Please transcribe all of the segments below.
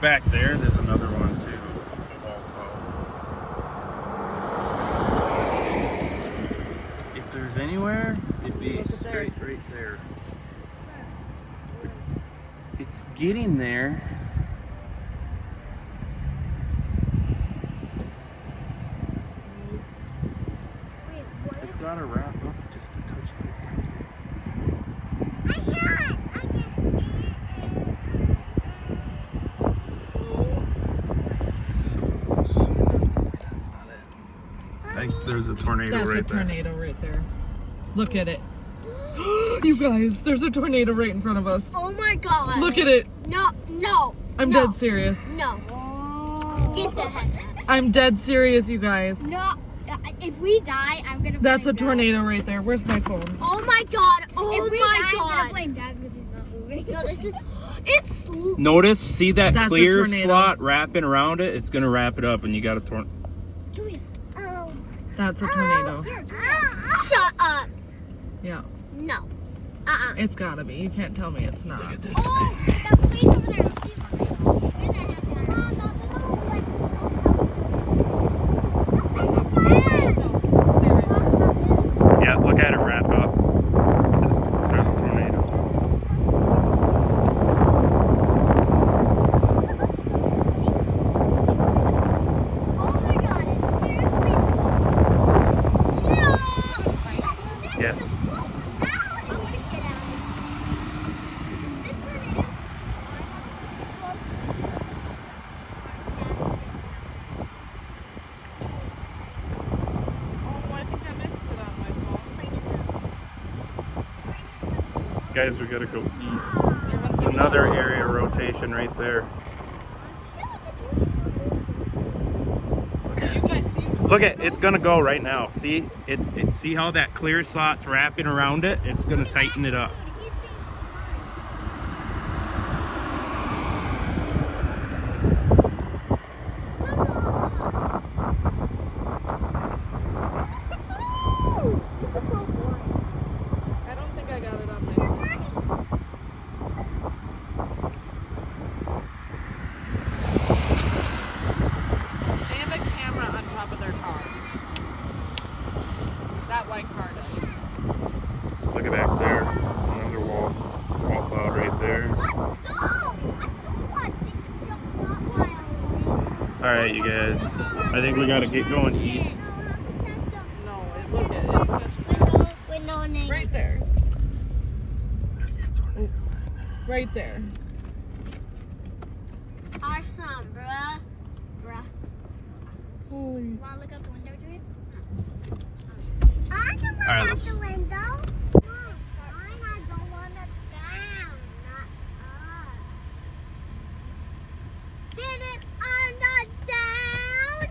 Back there's another one too. If there's anywhere, it'd be straight right there. It's getting there. It's gotta wrap up just a touch bit. I think there's a tornado right there. That's a tornado right there. Look at it. You guys, there's a tornado right in front of us. Oh my god. Look at it. No. I'm dead serious. No. Get the heck out. I'm dead serious, you guys. No. If we die, I'm gonna. That's a tornado right there. Where's my phone? Oh my god. Oh if we my die, god. I'm gonna blame Dad because he's not moving. No, this is. It's. Notice, see that That's clear a tornado. slot wrapping around it? It's gonna wrap it up and you got a tornado. Oh. That's a tornado. Shut up. Yeah. No. It's gotta be. You can't tell me it's not. Look at this Oh, thing. that place over there. Let's see. Yeah, look at it wrap up. There's a tornado. Oh my god, seriously? No! Yes. Ow, I'm gonna get out. This tornado. Oh, I think I missed it on my phone. Guys, we gotta go east. Another area rotation right there. You guys see? Look at it's gonna go right now. See see how that clear slot's wrapping around it? It's gonna tighten it up. I don't think I got it on my phone. They have a camera on top of their car. That white car does. Look at back there. Another wall cloud right there. Alright, you guys. I think we gotta get going east. No, look at it. It's touching. Right there. Oops. Right there. Awesome, bruh. Holy. Wanna look out the window, Julia? All right, let's. The window? I had the one that's down, not up. Did it on the down?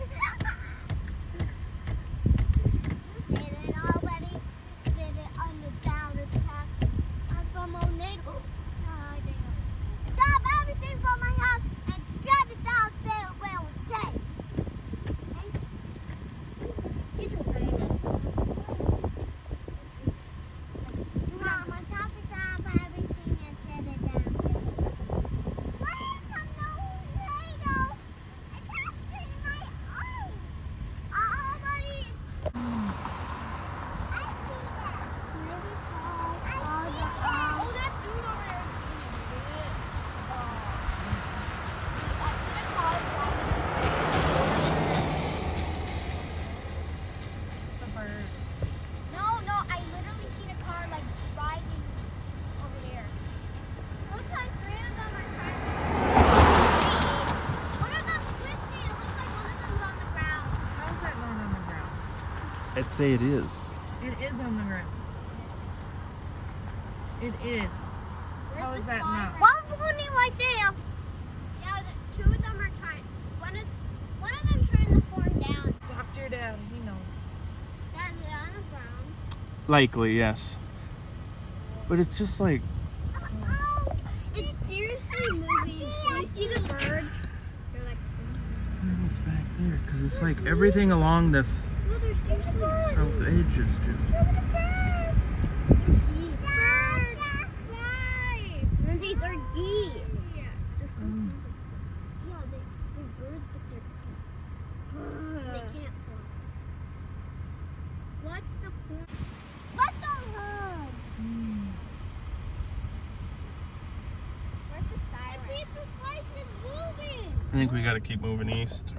Did it already? Did it on the down attack? I'm from Oneida. Stop everything from my house and shut it down. Stay away with tape. Get your baby. Mom, on top of top everything and shut it down. Where's the tornado? I can't see my eyes. Already. I see that. Oh, that dude over there is eating it. I see the car The bird. No, I literally seen a car like driving over there. Looks like three of them are trying to. One of them's twisting. It looks like one of them's on the ground. How is that not on the ground? I'd say it is. It is on the ground. It is. How is that not? One's landing right there. Yeah, two of them are trying. One of them trying to form down. Talk to your dad. He knows. That's it on the ground. Likely, yes. But it's just like Oh, it's seriously moving. Do you see the birds? They're like. I don't know what's back there because it's like everything along this No, they're seriously birds. south edge is just. Look at the birds. They're geese. Lindsay, they're geese. They can't fly. What's the point? What the hell? Where's the siren? I can't, the light is moving. I think we got to keep moving east.